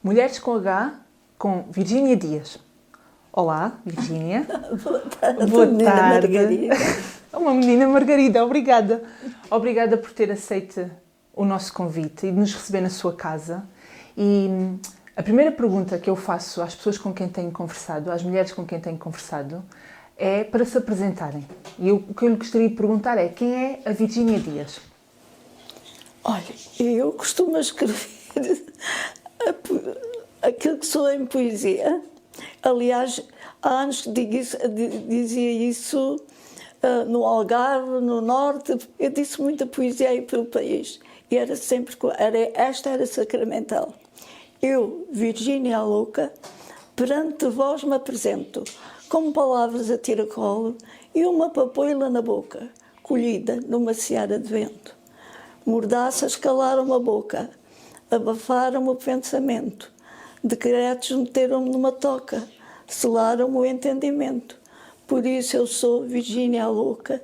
Mulheres com H, com Virgínia Dias. Olá, Virgínia. Boa tarde, Boa menina tarde. Margarida. Uma menina Margarida, obrigada. Obrigada por ter aceito o nosso convite e de nos receber na sua casa. E a primeira pergunta que eu faço às pessoas com quem tenho conversado, às mulheres com quem tenho conversado, é para se apresentarem. E o que eu lhe gostaria de perguntar é: quem é a Virgínia Dias? Olha, eu costumo escrever aquilo que sou em poesia. Aliás, há anos que dizia isso no Algarve, no Norte. Eu disse muita poesia aí pelo país. E era sempre... Esta era sacramental. Eu, Virgínia a louca, perante vós me apresento, com palavras a tiracolo e uma papoila na boca, colhida numa seara de vento. Mordaças calaram a boca, abafaram o pensamento, decretos meteram-me numa toca, selaram o entendimento. Por isso eu sou Virgínia a louca,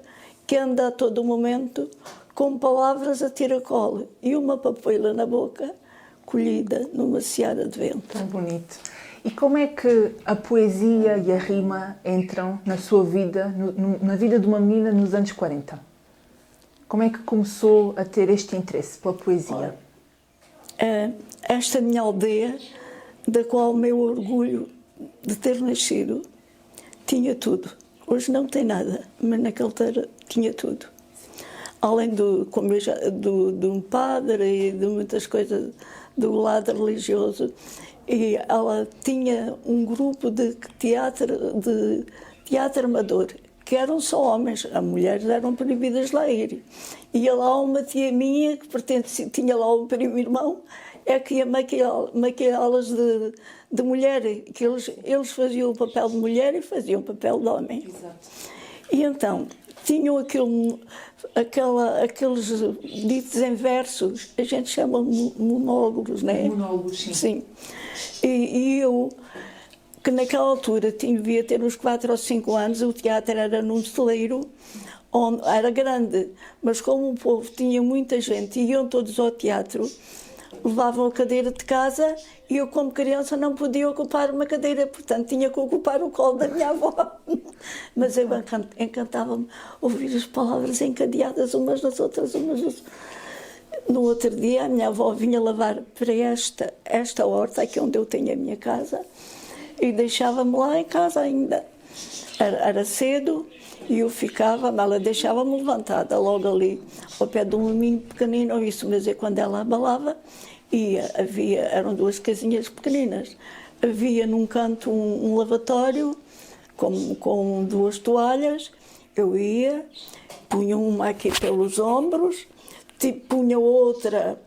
que anda a todo momento com palavras a tiracolo e uma papoila na boca, colhida numa seara de vento. Tão bonito. E como é que a poesia e a rima entram na sua vida, na vida de uma menina nos anos 40? Como é que começou a ter este interesse pela poesia? Esta minha aldeia, da qual o meu orgulho de ter nascido, tinha tudo. Hoje não tem nada, mas naquela altura tinha tudo. Além de um padre e de muitas coisas do lado religioso. E ela tinha um grupo de teatro amador, que eram só homens, as mulheres eram proibidas de lá ir. Ia lá uma tia minha, que tinha lá um primo irmão, é que ia maquiá-las de mulher, que eles faziam o papel de mulher e faziam o papel de homem. Exato. E então, tinham aqueles ditos em versos, a gente chama monólogos, não é? Monólogos, sim. Sim. E eu, que naquela altura devia ter uns 4 ou 5 anos, o teatro era num celeiro, onde era grande, mas como o povo tinha muita gente e iam todos ao teatro, levavam a cadeira de casa e eu, como criança, não podia ocupar uma cadeira, portanto tinha que ocupar o colo da minha avó. Mas eu encantava-me ouvir as palavras encadeadas umas nas outras, No outro dia, a minha avó vinha lavar para esta horta, aqui onde eu tenho a minha casa, e deixava-me lá em casa ainda. Era cedo e eu ficava, ela deixava-me levantada logo ali, ao pé de um moinho pequenino, isso, mas quando ela abalava, eram 2 casinhas pequeninas. Havia num canto um lavatório com 2 toalhas, eu ia, punha uma aqui pelos ombros, punha outra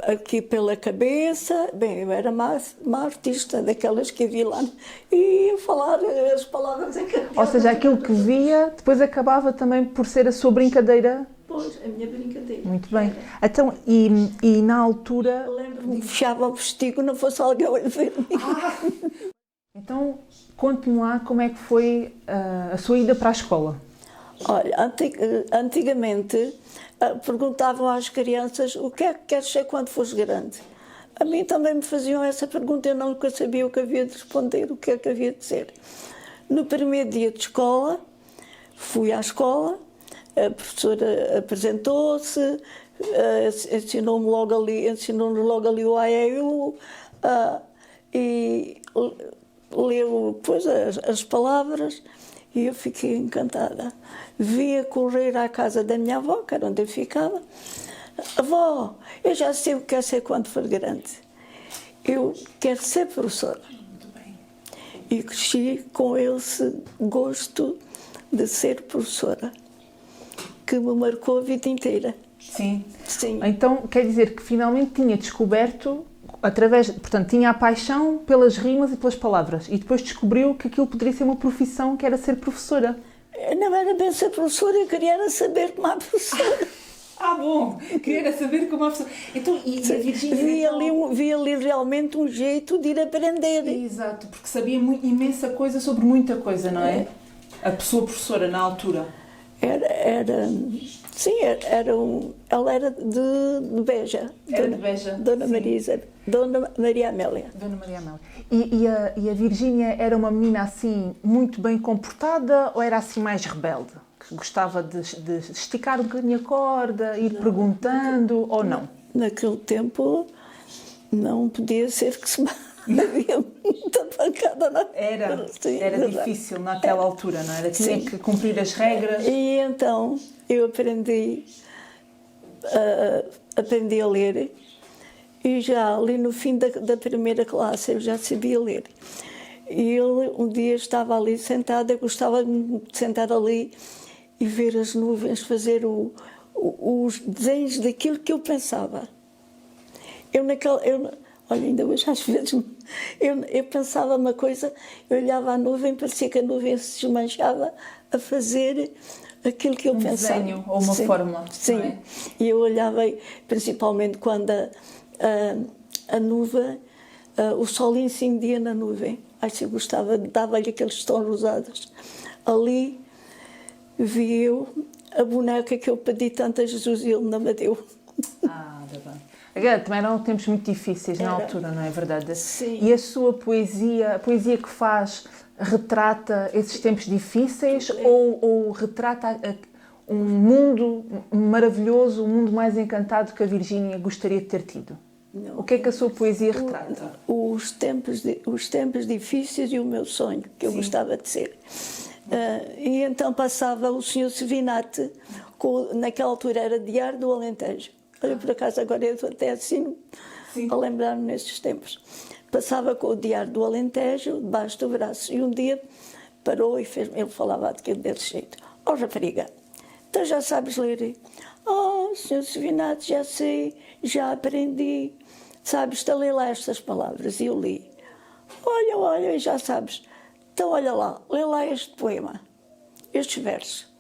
aqui pela cabeça. Bem, eu era uma artista daquelas que havia lá e ia falar as palavras em cada... Ou seja, aquilo que via depois acabava também por ser a sua brincadeira. Pois, a minha brincadeira. Muito bem. Então, e na altura... Eu lembro-me que fechava o vestido, não fosse alguém a ver-me. Então, conte-me lá como é que foi a sua ida para a escola. Olha, antigamente perguntavam às crianças o que é que queres ser quando fores grande. A mim também me faziam essa pergunta, eu nunca sabia o que havia de responder, o que é que havia de ser. No primeiro dia de escola, fui à escola, a professora apresentou-se, ensinou-nos logo ali o A e o e leu depois as palavras. E eu fiquei encantada. Via correr à casa da minha avó, que era onde eu ficava. Avó, eu já sei o que quero ser quando for grande. Eu quero ser professora. Muito bem. E cresci com esse gosto de ser professora, que me marcou a vida inteira. Sim. Sim. Então, quer dizer que finalmente tinha descoberto, portanto, tinha a paixão pelas rimas e pelas palavras, e depois descobriu que aquilo poderia ser uma profissão, que era ser professora. Não era bem ser professora, eu queria era saber como a professora. Bom, queria saber como a professora... Então, e a Virgínia... Vi ali realmente um jeito de ir aprender. Exato, porque sabia imensa coisa sobre muita coisa, não é? A pessoa professora, na altura. Ela era de Beja. Era de Beja. Dona sim. Marisa. Dona Maria Amélia. Dona Maria Amélia. E a Virgínia era uma menina assim muito bem comportada ou era assim mais rebelde? Que gostava de esticar um bocadinho a corda, ir perguntando ou não? Naquele tempo não podia ser que se havia muita pancada. Não? Era Sim, difícil naquela altura, não era? Tinha que cumprir as regras. E então eu aprendi a ler e já ali no fim da primeira classe eu já sabia ler. E ele um dia estava ali sentado, eu gostava de sentar ali e ver as nuvens, fazer os desenhos daquilo que eu pensava. Olha, ainda hoje às vezes eu pensava uma coisa, eu olhava a nuvem, parecia que a nuvem se desmanchava a fazer aquilo que eu pensava. Desenho ou uma forma. Sim, não é? E eu olhava, principalmente quando a nuvem, o sol incidia na nuvem. Acho que eu gostava, dava-lhe aqueles tons rosados. Ali vi eu a boneca que eu pedi tanto a Jesus e ele não me deu. Tá bem. Agora, também eram tempos muito difíceis na altura, não é verdade? Sim. E a sua poesia, a poesia que faz, retrata esses tempos difíceis ou retrata um mundo maravilhoso, um mundo mais encantado que a Virgínia gostaria de ter tido? Não. O que é que a sua poesia retrata? Os tempos difíceis e o meu sonho, que eu gostava de ser. E então passava o Senhor Sevinati, naquela altura era Diário do Alentejo. Olha, por acaso agora eu até assim a lembrar-me nesses tempos. Passava com o Diário do Alentejo debaixo do braço e um dia parou e fez, ele falava desse jeito: "Oh, rapariga, então já sabes ler?" "Oh, Senhor Sevinati, já sei, já aprendi. Sabes-te a ler lá estas palavras?" E eu li. Olha, já sabes. Então olha lá, lê lá este poema, estes versos.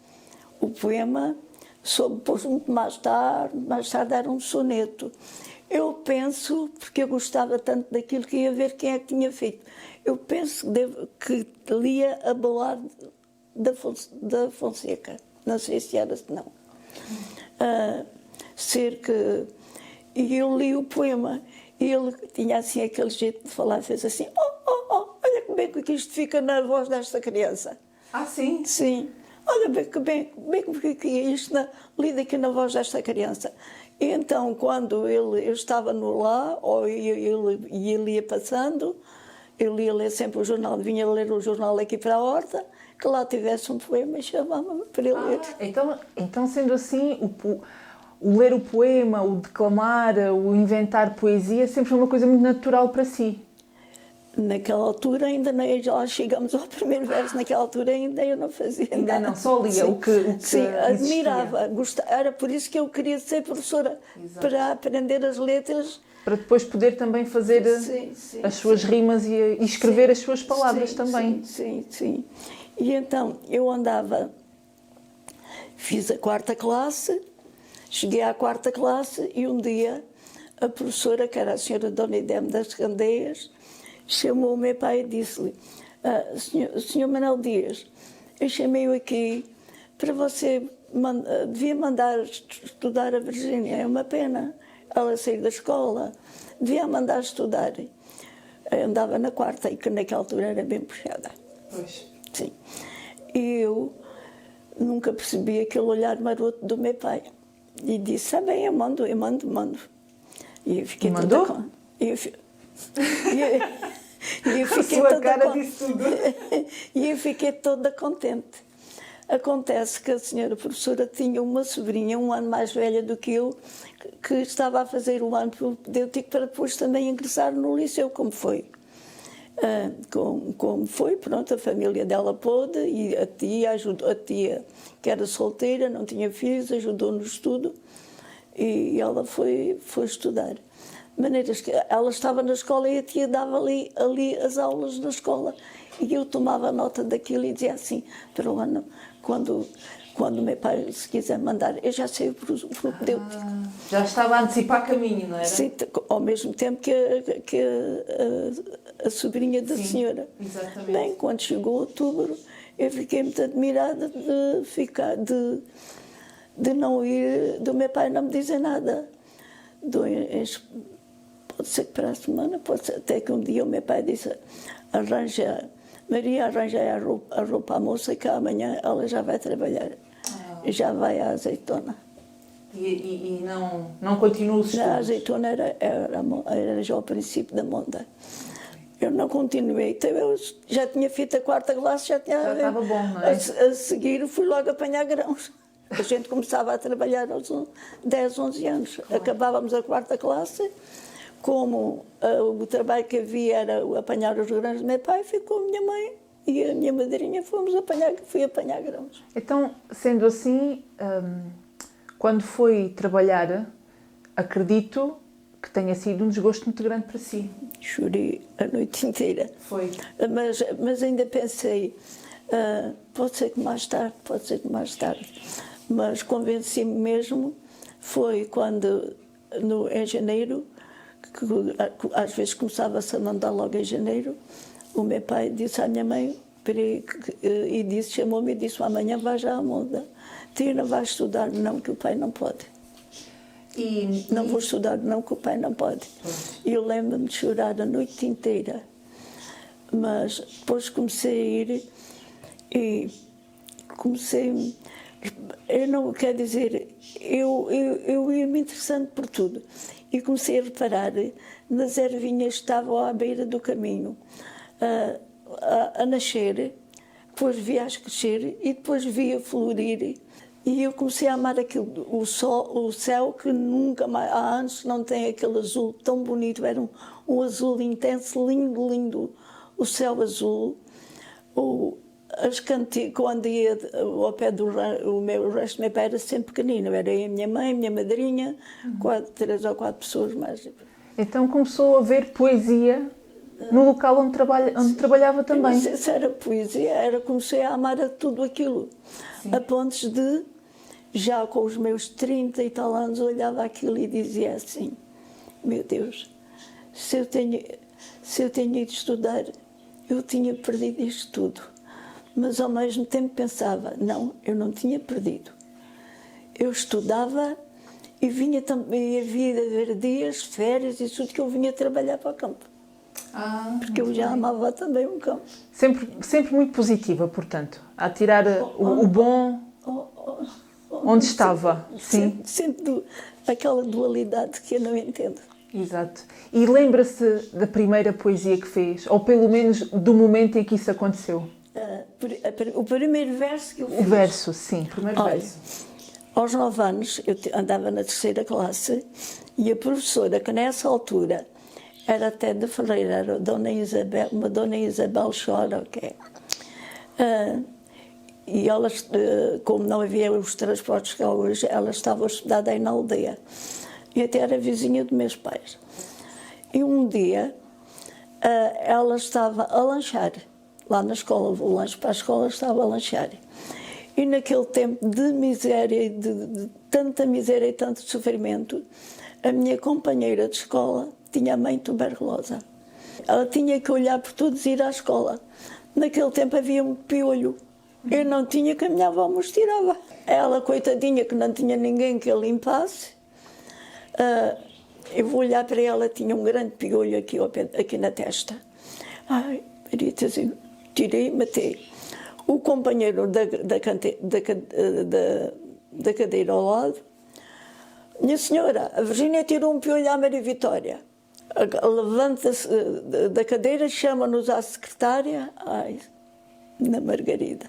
O poema soube depois muito mais tarde era um soneto. Eu penso, porque eu gostava tanto daquilo que ia ver quem é que tinha feito, eu penso que lia a balada da Fonseca. Não sei se era, não. E eu li o poema. E ele tinha assim aquele jeito de falar, fez assim: olha que bem que isto fica na voz desta criança. Ah, sim? Sim. Olha bem que isto lida aqui na voz desta criança. E então, quando eu estava no lá, ou ele ia passando, eu ia ler sempre o jornal, vinha ler o jornal aqui para a horta, que lá tivesse um poema e chamava-me para ele ler. Então, sendo assim, o ler o poema, o declamar, o inventar poesia, sempre foi uma coisa muito natural para si. Naquela altura ainda nem já chegamos ao primeiro verso, naquela altura ainda eu não fazia ainda nada. Não, só lia o que sim, admirava, era por isso que eu queria ser professora. Exato. Para aprender as letras. Para depois poder também fazer as suas rimas e escrever as suas palavras também. Sim. E então eu fiz a 4ª classe, cheguei à 4ª classe e um dia a professora, que era a senhora Dona Ideme das Candeias, chamou o meu pai e disse-lhe: Senhor Manuel Dias, eu chamei-o aqui para você, devia mandar estudar a Virgínia, é uma pena ela sair da escola, devia mandar estudar. Eu andava na 4ª e que naquela altura era bem puxada. Pois. Sim. E eu nunca percebi aquele olhar maroto do meu pai. E disse: bem, eu mando. E eu fiquei mandou? toda... E eu fiquei a sua cara disse tudo. E eu fiquei toda contente. Acontece que a senhora professora tinha uma sobrinha, um ano mais velha do que eu, que estava a fazer o ano propedêutico para depois também ingressar no liceu, como foi. Como foi, pronto, a família dela pôde, e a tia ajudou, a tia que era solteira, não tinha filhos, ajudou no estudo, e ela foi estudar. De maneiras que ela estava na escola e a tia dava ali as aulas na escola. E eu tomava nota daquilo e dizia assim: para o ano, quando meu pai se quiser mandar, eu já sei o propedêutico. Já estava a antecipar caminho, não era? Sim, ao mesmo tempo que a sobrinha da senhora. Exatamente. Bem, quando chegou outubro, eu fiquei muito admirada de não ir, do meu pai não me dizer nada. pode ser que para a semana, pode ser. Até que um dia o meu pai disse, Maria, arranja a roupa à moça que amanhã ela já vai trabalhar. Já vai à azeitona. E não continua os estudos? A azeitona era já o princípio da monda. Eu não continuei. Então eu já tinha feito a 4ª classe, já estava bom, não é? A seguir fui logo apanhar grãos. A gente começava a trabalhar aos 10, 11 anos. Claro. Acabávamos a 4ª classe. Como o trabalho que havia era apanhar os grãos do meu pai, ficou a minha mãe e a minha madrinha, fui apanhar grãos. Então, sendo assim, quando foi trabalhar, acredito que tenha sido um desgosto muito grande para si. Chorei a noite inteira. Foi. Mas ainda pensei, pode ser que mais tarde. Mas convenci-me mesmo, foi quando, em janeiro, que às vezes começava-se a mandar logo em janeiro, o meu pai disse à minha mãe, chamou-me e disse, amanhã vais já à moda. Tina, vais estudar? Não, que o pai não pode. Não vou estudar, não, que o pai não pode. E eu lembro-me de chorar a noite inteira. Mas depois comecei a ir e eu não quero dizer, eu ia me interessando por tudo. E comecei a reparar nas ervinhas que estavam à beira do caminho, a nascer, depois via-as crescer e depois via florir. E eu comecei a amar aquilo, o céu que nunca mais, há anos não tem aquele azul tão bonito, era um azul intenso, lindo, lindo, o céu azul, quando ia ao pé o resto do meu pai era sempre pequenino, era eu, a minha mãe, a minha madrinha, 3 ou 4 pessoas mais. Então começou a ver poesia no local onde trabalhava também? Não sei se era poesia, comecei a amar tudo aquilo. Sim. A pontos de, já com os meus 30 e tal anos, olhava aquilo e dizia assim, meu Deus, se eu tenho ido estudar, eu tinha perdido isto tudo. Mas ao mesmo tempo pensava, não, eu não tinha perdido. Eu estudava e vinha também, havia dias, férias e tudo que eu vinha trabalhar para o campo. Porque eu já amava também o campo. Sempre muito positiva, portanto, a tirar o bom onde estava. Sim. Sempre aquela dualidade que eu não entendo. Exato. E lembra-se da primeira poesia que fez? Ou pelo menos do momento em que isso aconteceu? O primeiro verso que eu fiz. O verso, sim, primeiro verso. Aos 9 anos, eu andava na 3ª classe e a professora, que nessa altura era até de Ferreira, era uma Dona Isabel Chora, e elas, como não havia os transportes que há hoje, ela estava estudada aí na aldeia e até era vizinha dos meus pais. E um dia ela estava a lanchar lá na escola, o lanche para a escola estava a lanchar. E naquele tempo de miséria, de tanta miséria e tanto sofrimento, a minha companheira de escola tinha a mãe tuberculosa. Ela tinha que olhar por todos e ir à escola. Naquele tempo havia um piolho. Eu não tinha que a minha avó me os tirava. Ela, coitadinha, que não tinha ninguém que a limpasse, eu vou olhar para ela, tinha um grande piolho aqui na testa. Ai, Maria Terezinha, tirei e matei. O companheiro da cadeira ao lado, minha senhora, a Virgínia tirou um piolho à Maria Vitória. Levanta-se da cadeira, chama-nos à secretária, ai, na Margarida.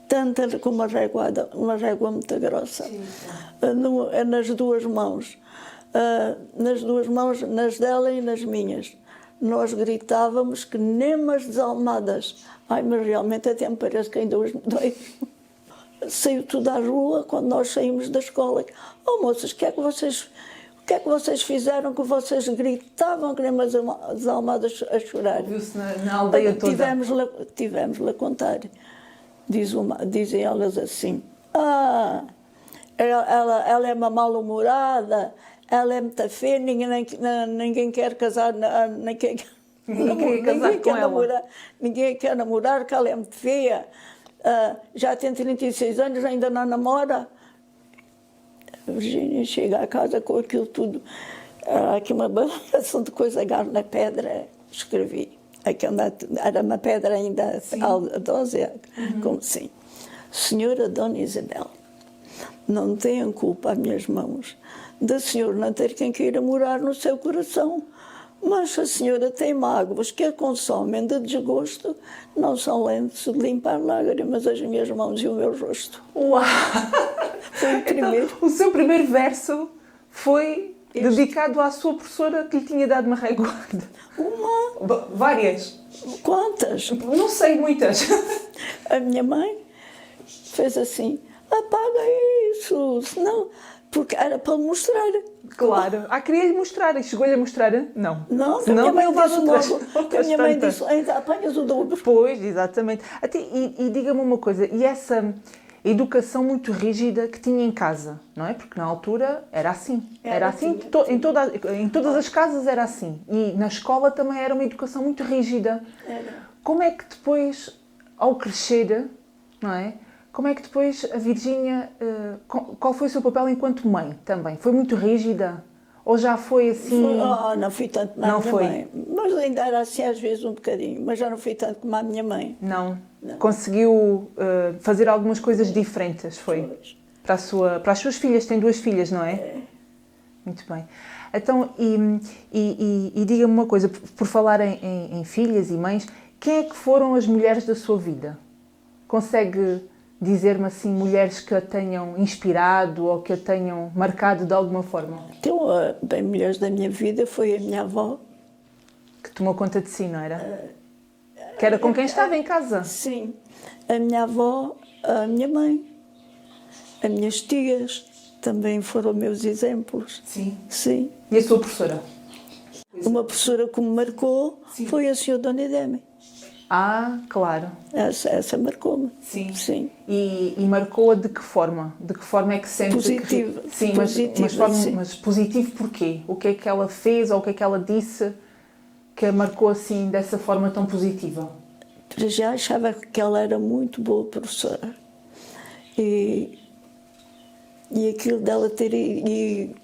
Tanta como uma régua muito grossa. Sim, nas duas mãos, nas dela e nas minhas. Nós gritávamos que nem umas desalmadas. Ai, mas realmente até me parece que ainda hoje me dói. Saiu tudo à rua quando nós saímos da escola. Oh, moças, o que é que vocês fizeram que vocês gritavam que nem umas desalmadas a chorar? Viu-se na aldeia toda. Tivemos-lhe a contar. Dizem elas assim, ela é uma mal-humorada, ela é muito feia, ninguém quer casar, ninguém quer namorar, que ela é muito feia, já tem 36 anos, ainda não namora. A Virgínia chega a casa com aquilo tudo. Era aqui uma barração de coisa, agarro na pedra, escrevi. Era uma pedra ainda a 12, como assim. Senhora Dona Isabel, não tenham culpa as minhas mãos da senhora não ter quem queira morar no seu coração. Mas se a senhora tem mágoas que a consomem de desgosto, não são lentos de limpar lágrimas as minhas mãos e o meu rosto. Uau! Foi o primeiro. Então, o seu primeiro verso foi dedicado à sua professora que lhe tinha dado uma reguarda. Várias. Quantas? Não sei, muitas. A minha mãe fez assim, apaga isso, senão... Porque era para mostrar. Claro. Queria-lhe mostrar. E chegou-lhe a mostrar? Não. Não, senão a minha mãe disse outras. logo. A minha mãe disse, ainda apanhas o dobro. Pois, exatamente. Até, e diga-me uma coisa, e essa educação muito rígida que tinha em casa, não é? Porque na altura era assim. Era assim, em todas as casas era assim. E na escola também era uma educação muito rígida. Era. Como é que depois, ao crescer, não é? Como é que depois a Virgínia, qual foi o seu papel enquanto mãe também? Foi muito rígida? Ou já foi assim? Não fui tanto como a minha mãe. Mas ainda era assim às vezes um bocadinho. Mas já não fui tanto como a minha mãe. Não. Conseguiu fazer algumas coisas diferentes, foi? Para as suas filhas, tem 2 filhas, não é? Muito bem. Então, e diga-me uma coisa, por falar em filhas e mães, quem é que foram as mulheres da sua vida? Consegue dizer-me assim, mulheres que a tenham inspirado ou que a tenham marcado de alguma forma? Então, bem, mulheres da minha vida foi a minha avó. Que tomou conta de si, não era? Que era com quem estava em casa? Sim. A minha avó, a minha mãe, as minhas tias também foram meus exemplos. Sim. Sim. E a sua professora? Uma professora que me marcou foi a senhora Dona Ideme. Claro. Essa marcou-me. Sim. Sim. E marcou-a de que forma? De que forma é que sente Positivo. que... Sim, Positiva, mas positivo porquê? O que é que ela fez ou o que é que ela disse que a marcou assim, dessa forma tão positiva? Para já achava que ela era muito boa professora. E aquilo dela ter ido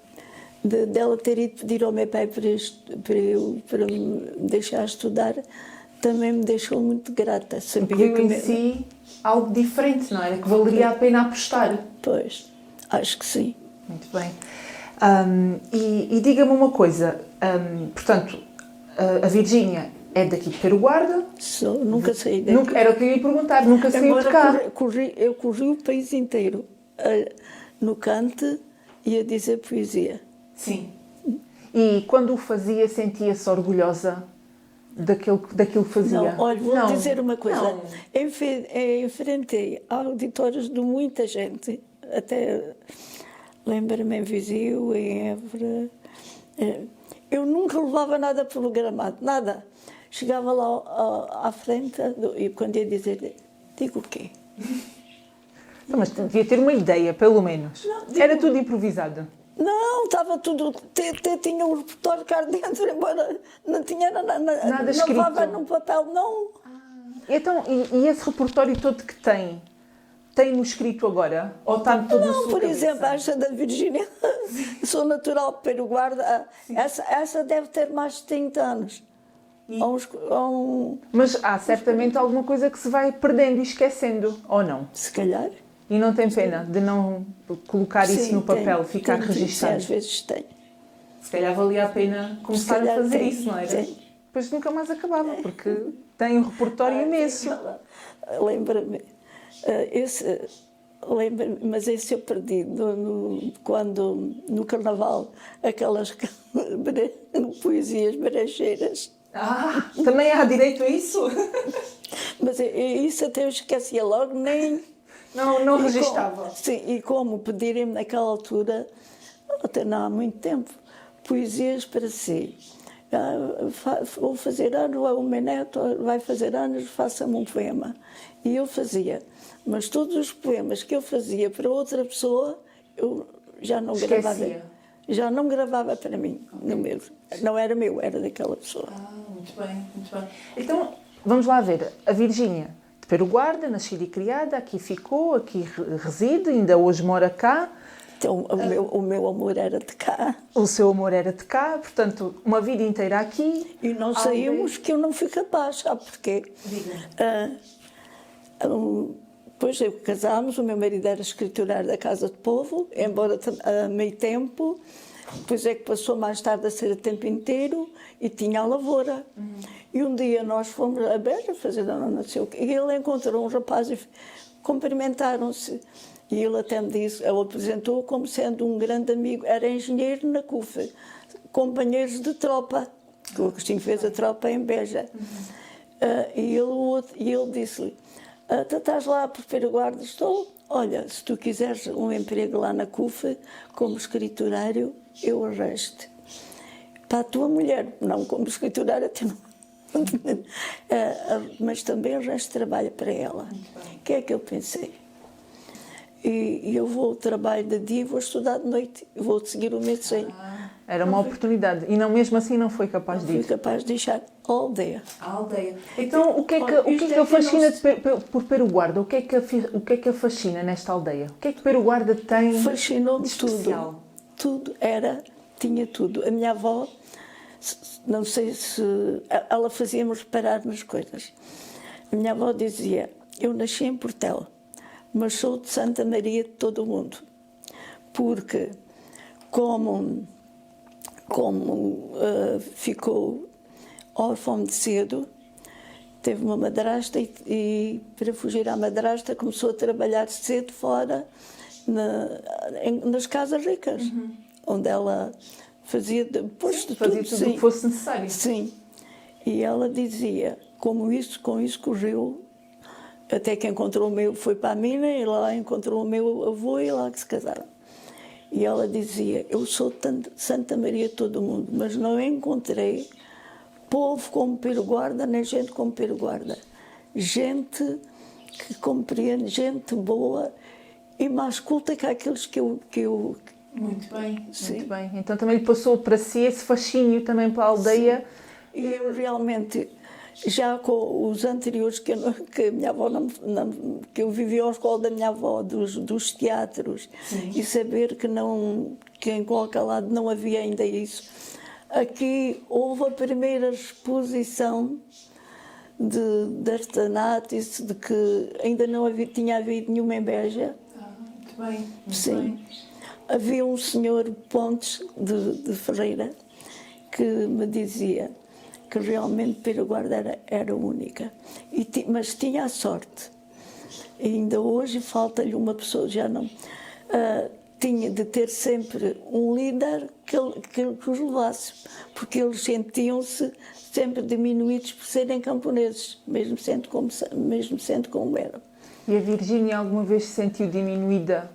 pedir ao meu pai para me deixar estudar, também me deixou muito grata. Porque viu em si algo diferente, não era? Que valeria a pena apostar. Pois, acho que sim. Muito bem. E diga-me uma coisa, portanto, a Virgínia é daqui de Peruguarda? Nunca saí daqui. Era o que eu ia perguntar, nunca saiu de cá. Eu corri o país inteiro, no cante e a dizer poesia. Sim. E quando o fazia, sentia-se orgulhosa daquilo que fazia? Não, olha, vou dizer uma coisa. Enfrentei auditórios de muita gente, até lembro-me em Viseu, em Évora. Eu nunca levava nada programado, nada. Chegava lá à frente e quando ia dizer, digo o quê? Não, mas devia ter uma ideia, pelo menos. Não, era tudo improvisado. Não, estava tudo... Tinha um repertório cá dentro, embora não tinha nada escrito. Não levava num papel, não. Então, e esse repertório todo que tem-no escrito agora? Ou está todo na sua Não, por cabeça? exemplo, esta da Virgínia, sou natural de Peruguarda, essa deve ter mais de 30 anos. Mas há certamente alguma coisa que se vai perdendo e esquecendo, ou não? Se calhar. E não tem pena de não colocar isso no papel, ficar registado? Sim, às vezes tem. Se calhar valia a pena começar a fazer isso, não era? Tem. Depois nunca mais acabava, porque tem um repertório imenso. Lembra-me, mas esse eu perdi quando no Carnaval, aquelas poesias brecheiras. Também há direito a isso? Mas isso até eu esquecia logo, nem... Não registava. Sim, e como pedirem-me naquela altura, até não há muito tempo, poesias para si. Vou fazer anos, o meu neto vai fazer anos, faça-me um poema. E eu fazia. Mas todos os poemas que eu fazia para outra pessoa, eu já não gravava. Já não gravava para mim, no meu. Não era meu, era daquela pessoa. Muito bem, muito bem. Então, vamos lá ver. A Virgínia de Peruguarda, nascida e criada, aqui ficou, aqui reside, ainda hoje mora cá. Então, o meu amor era de cá. O seu amor era de cá, portanto, uma vida inteira aqui. E nós saímos que eu não fui capaz, sabe porquê? Depois casámos, o meu marido era escriturário da Casa de Povo, embora a meio tempo, depois é que passou mais tarde a ser a tempo inteiro e tinha a lavoura. E um dia nós fomos a Beja fazer não sei o quê, e ele encontrou um rapaz e cumprimentaram-se. E ele até me disse, ele apresentou como sendo um grande amigo, era engenheiro na CUF, companheiros de tropa, que o Agostinho fez a tropa em Beja. E ele disse-lhe, tu estás lá por Pereguarda? Estou. Olha, se tu quiseres um emprego lá na CUF, como escriturário, eu arranjo-te. Para a tua mulher, não como escriturário, até não. Mas também arranjo trabalho para ela. O que é que eu pensei? E eu vou ao trabalho de dia e vou estudar de noite. Vou seguir o método. Era uma oportunidade. E não, mesmo assim não foi capaz de ir? Fui capaz de deixar a aldeia. A aldeia. Então, o que é que a fascina por Pereguarda? O que é que a fascina nesta aldeia? O que é que Pereguarda tem? Fascinou-me tudo. Tudo tinha tudo. A minha avó, não sei se... Ela fazia-me reparar nas coisas. A minha avó dizia, eu nasci em Portela, mas sou de Santa Maria de todo o mundo. Porque, como ficou órfão de cedo, teve uma madrasta e para fugir à madrasta começou a trabalhar cedo fora, nas casas ricas, onde ela fazia depois de fazia tudo o que fosse necessário. Sim. E ela dizia, com isso correu, até que encontrou foi para a mina e lá encontrou o meu avô e lá que se casaram. E ela dizia, eu sou Santa Maria de todo o mundo, mas não encontrei povo como Pereguarda, nem gente como Pereguarda. Gente que compreende, gente boa e mais culta que aqueles que eu... Muito bem, Sim. muito bem. Então também lhe passou para si esse fascínio também para a aldeia. Sim. E eu realmente... Já com os anteriores que a minha avó que eu vivi ao escola da minha avó, dos teatros, sim, e saber que em qualquer lado não havia ainda isso. Aqui houve a primeira exposição de artesanato, isso de que ainda não tinha havido nenhuma em Beja. Muito bem, muito sim. Bem. Havia um senhor Pontes de Ferreira que me dizia que realmente Pereguarda era única. Mas tinha a sorte. E ainda hoje falta-lhe uma pessoa, já não... tinha de ter sempre um líder que os levasse, porque eles sentiam-se sempre diminuídos por serem camponeses, mesmo sendo como eram. E a Virgínia alguma vez se sentiu diminuída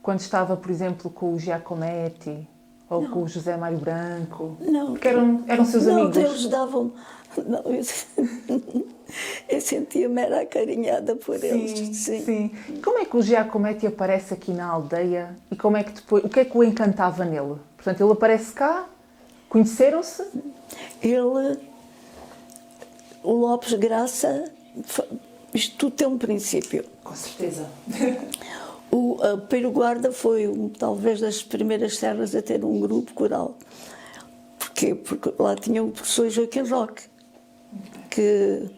quando estava, por exemplo, com o Giacometti? Ou não, com o José Mário Branco? Não. Porque eram seus amigos? Não, eles davam... Não, eu sentia-me era acarinhada por eles. Sim. Como é que o Giacometti aparece aqui na aldeia? E como é que depois... O que é que o encantava nele? Portanto, ele aparece cá, conheceram-se? O Lopes Graça... Isto tudo tem um princípio. Com certeza. A Pereguarda foi talvez das primeiras terras a ter um grupo coral. Porquê? Porque lá tinha o professor Joaquim Roque, que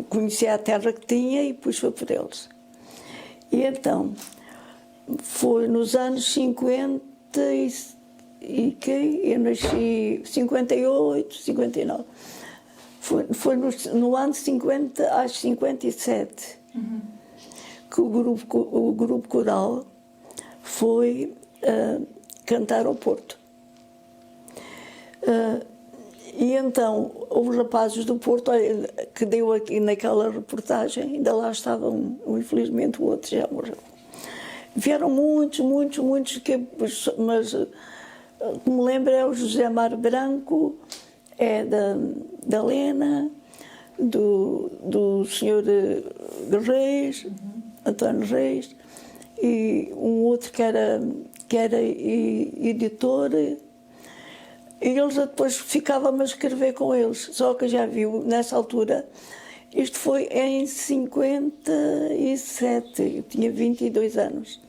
conhecia a terra que tinha e puxou por eles. E então, foi nos anos 50 eu nasci 58, 59. Foi no ano 50 às 57. Que o grupo coral foi cantar ao Porto. E então, os rapazes do Porto, que deu aqui naquela reportagem, ainda lá estavam, infelizmente o outro já morreu. Vieram muitos, mas me lembro é o José Mário Branco, é da Lena, do senhor Reis, António Reis, e um outro que era editor, e eles depois ficavam a escrever com eles, só que já viu, nessa altura, isto foi em 57, eu tinha 22 anos.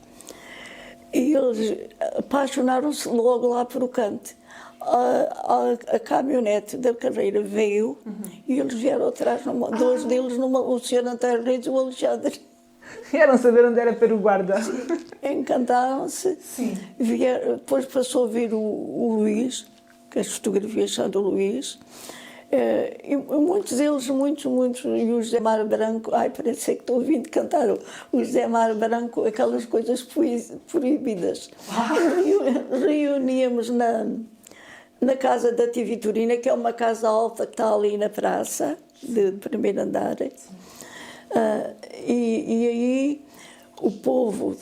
E eles apaixonaram-se logo lá por o canto. A caminhonete da carreira veio e eles vieram atrás, dois deles, o Sr. António Reis e o Alexandre. Vieram saber onde era para o guarda. Encantaram-se. Depois passou a vir o Luís, que as fotografias são do Luís. E muitos deles, muitos, e o José Mar Branco, parece que estou ouvindo cantar o José Mar Branco, aquelas coisas proibidas. Reuníamos na casa da tia Vitorina, que é uma casa alta que está ali na praça, de primeiro andar. E aí o povo,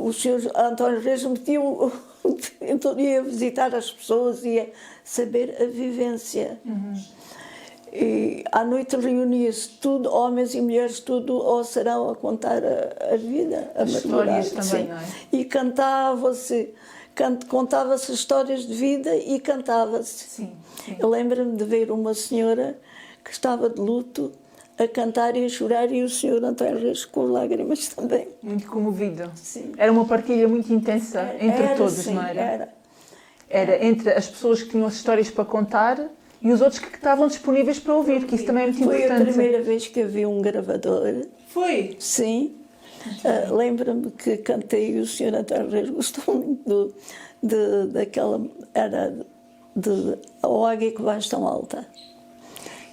o senhor António Reis metia, então ia visitar as pessoas, ia saber a vivência. E à noite reunia-se tudo, homens e mulheres, tudo ao serão a contar a vida, a histórias também, não é? E contava-se histórias de vida e cantava-se. Sim. Eu lembro-me de ver uma senhora que estava de luto a cantar e a chorar, e o senhor António Reis com lágrimas também. Muito comovido. Sim. Era uma partilha muito intensa entre todos, sim, não era? Era entre as pessoas que tinham as histórias para contar e os outros que estavam disponíveis para ouvir, que isso também é muito importante. Foi a primeira vez que havia um gravador. Foi? Sim. Lembro-me que cantei e o senhor António Reis gostou muito daquela... Era de A Águia que Vais Tão Alta.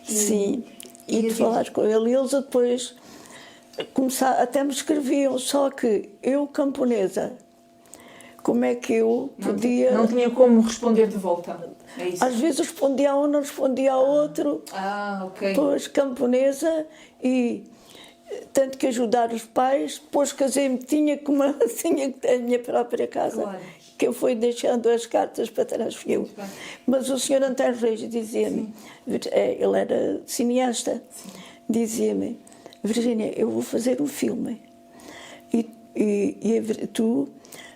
Sim. E de falar com ele. E eles depois começaram, até me escreviam, só que eu, camponesa, como é que eu podia... Não tinha como responder de volta. É isso. Às vezes respondia a um, não respondia ao outro. Ok. Depois camponesa e tanto que ajudar os pais. Depois casei-me, tinha que ter a minha própria casa. Claro. Que eu fui deixando as cartas para trás, fui eu. Mas o senhor António Reis dizia-me, ele era cineasta, dizia-me: Virgínia, eu vou fazer um filme. E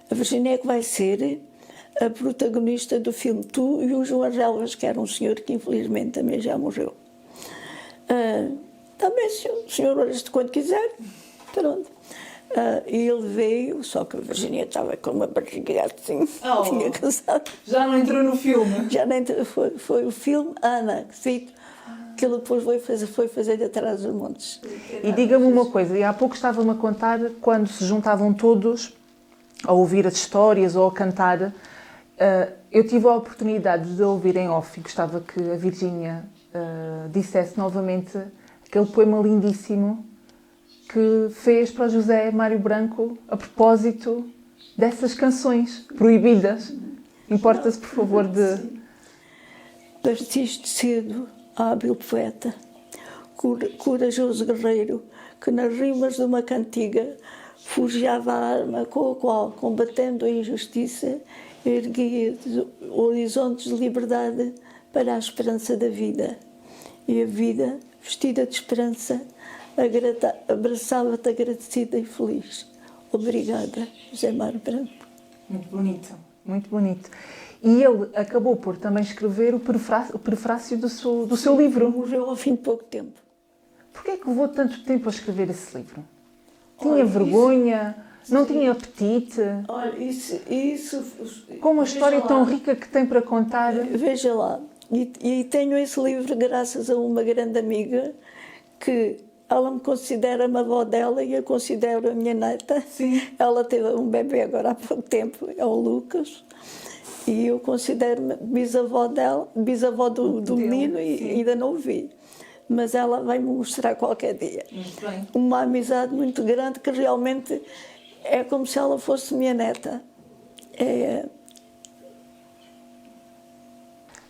a Virgínia é que vai ser a protagonista do filme. Tu e o João Relvas, que era um senhor que infelizmente também já morreu. Também, senhor, quando quiser. Pronto. E ele veio, só que a Virgínia estava com uma barriga assim, tinha casado. Já não entrou no filme? Já não entrou, foi o filme Ana, que ele depois foi fazer de Atrás dos Montes. E diga-me uma coisa, e há pouco estava-me a contar, quando se juntavam todos a ouvir as histórias ou a cantar, eu tive a oportunidade de ouvir em off, e gostava que a Virgínia dissesse novamente aquele poema lindíssimo que fez para o José Mário Branco a propósito dessas canções proibidas. Importa-se, por favor, de... Partiste cedo, hábil poeta, corajoso guerreiro, que nas rimas de uma cantiga forjava a arma com a qual, combatendo a injustiça, erguia horizontes de liberdade para a esperança da vida. E a vida, vestida de esperança, abraçava-te agradecida e feliz. Obrigada, José Mário Branco. Muito bonito, muito bonito. E ele acabou por também escrever o prefácio do seu livro. Morreu ao fim de pouco tempo. Porquê é que levou tanto tempo a escrever esse livro? Tinha vergonha? Não tinha apetite? Olha, isso... Com uma história tão rica que tem para contar. Veja lá. E tenho esse livro graças a uma grande amiga que... Ela me considera uma avó dela e eu considero a minha neta. Sim. Ela teve um bebê agora há pouco tempo, é o Lucas. E eu considero-me bisavó dela, bisavó do menino, e ainda não o vi. Mas ela vai-me mostrar qualquer dia. Muito bem. Uma amizade muito grande que realmente é como se ela fosse minha neta.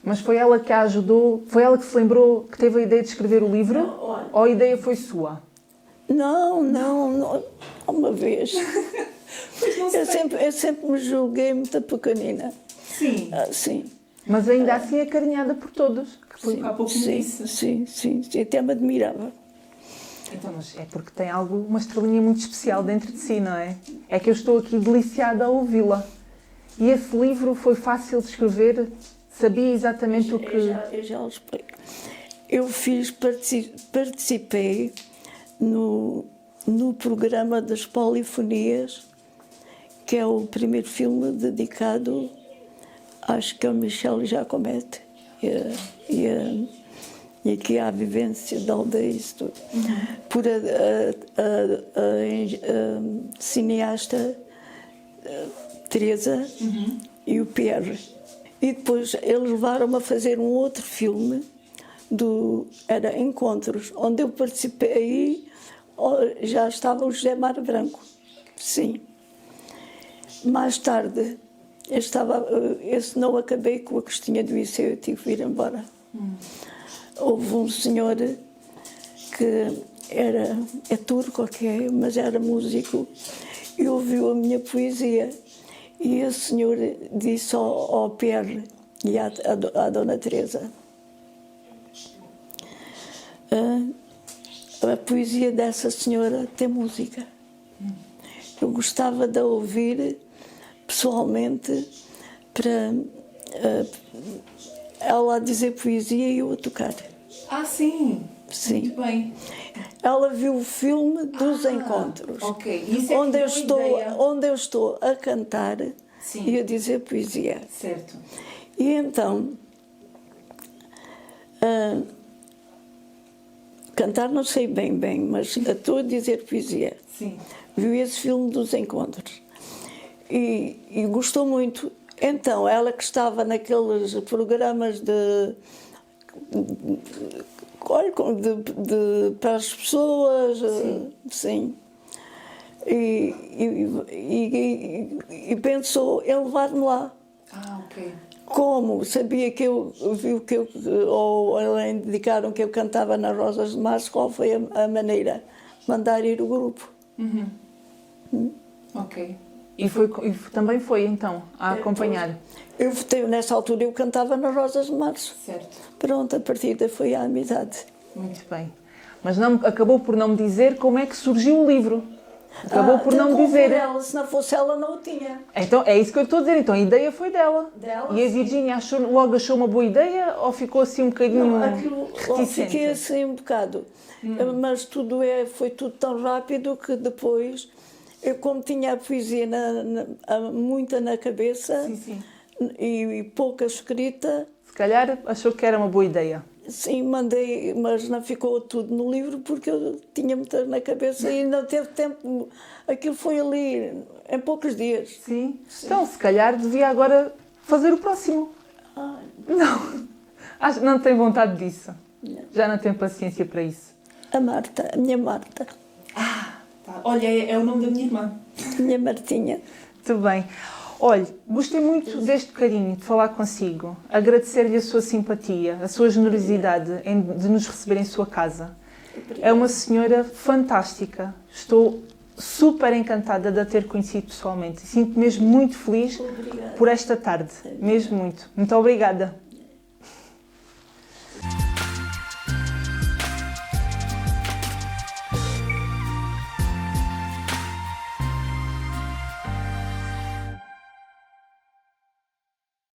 Mas foi ela que a ajudou? Foi ela que se lembrou, que teve a ideia de escrever o livro? Não, olha. Ou a ideia foi sua? Não. Uma vez. Eu sempre me julguei muito pequenina. Sim. Sim. Mas ainda assim acarinhada por todos. Que foi há pouco me disse. Sim. Até me admirava. Então, mas é porque tem uma estrelinha muito especial dentro de si, não é? É que eu estou aqui deliciada a ouvi-la. E esse livro foi fácil de escrever? Sabia exatamente o que... Eu já o explico. Eu participei no programa das polifonias que é o primeiro filme dedicado, acho que ao Michel Giacometti e aqui à vivência da aldeia e isso tudo, por a cineasta Teresa e o Pierre. E depois eles levaram-me a fazer um outro filme, era Encontros, onde eu participei, já estava o José Mar Branco, sim. Mais tarde, esse não acabei com a Cristina do Liceu, eu tive que ir embora. Houve um senhor que é turco, ok, mas era músico, e ouviu a minha poesia. E esse senhor disse ao Pierre e à Dona Teresa: a poesia dessa senhora tem música. Eu gostava de a ouvir pessoalmente, para ela a dizer poesia e eu a tocar. Ah, sim? Sim. Muito bem. Ela viu o filme dos Encontros, ok. Isso é onde eu estou a cantar, sim, e a dizer poesia. certo. E então, cantar não sei bem, mas estou a dizer poesia. Sim. Viu esse filme dos Encontros e gostou muito. Então, ela que estava naqueles programas para as pessoas, sim. E pensou em levar-me lá. Ah, ok. Como sabia que ou além indicaram que eu cantava nas Rosas de Março, qual foi a maneira? Mandar ir o grupo. Ok. E também foi, então, a acompanhar? Eu votei, nessa altura eu cantava nas Rosas de Março. Certo. Pronto, a partir daí foi a amizade. Muito bem. Mas acabou por não me dizer como é que surgiu o livro. Acabou por não me dizer. Ela, se não fosse ela, não o tinha. Então, é isso que eu estou a dizer. Então, a ideia foi dela. E a Sim. Virgínia logo achou uma boa ideia ou ficou assim um bocadinho reticente? Fiquei assim um bocado. Mas foi tudo tão rápido que depois, eu como tinha a poesia muita na cabeça, Sim. E pouca escrita... Se calhar achou que era uma boa ideia. Sim, mandei, mas não ficou tudo no livro porque eu tinha muito na cabeça e não teve tempo. Aquilo foi ali em poucos dias. Sim. Então, se calhar devia agora fazer o próximo. Não. Não tem vontade disso. Não. Já não tem paciência para isso. A Marta, a minha Marta. Tá. Olha, é o nome da minha irmã. Minha Martinha. Muito bem. Olha, gostei muito deste carinho de falar consigo, agradecer-lhe a sua simpatia, a sua generosidade de nos receber em sua casa. É uma senhora fantástica. Estou super encantada de a ter conhecido pessoalmente. Sinto-me mesmo muito feliz por esta tarde. Mesmo muito. Muito obrigada.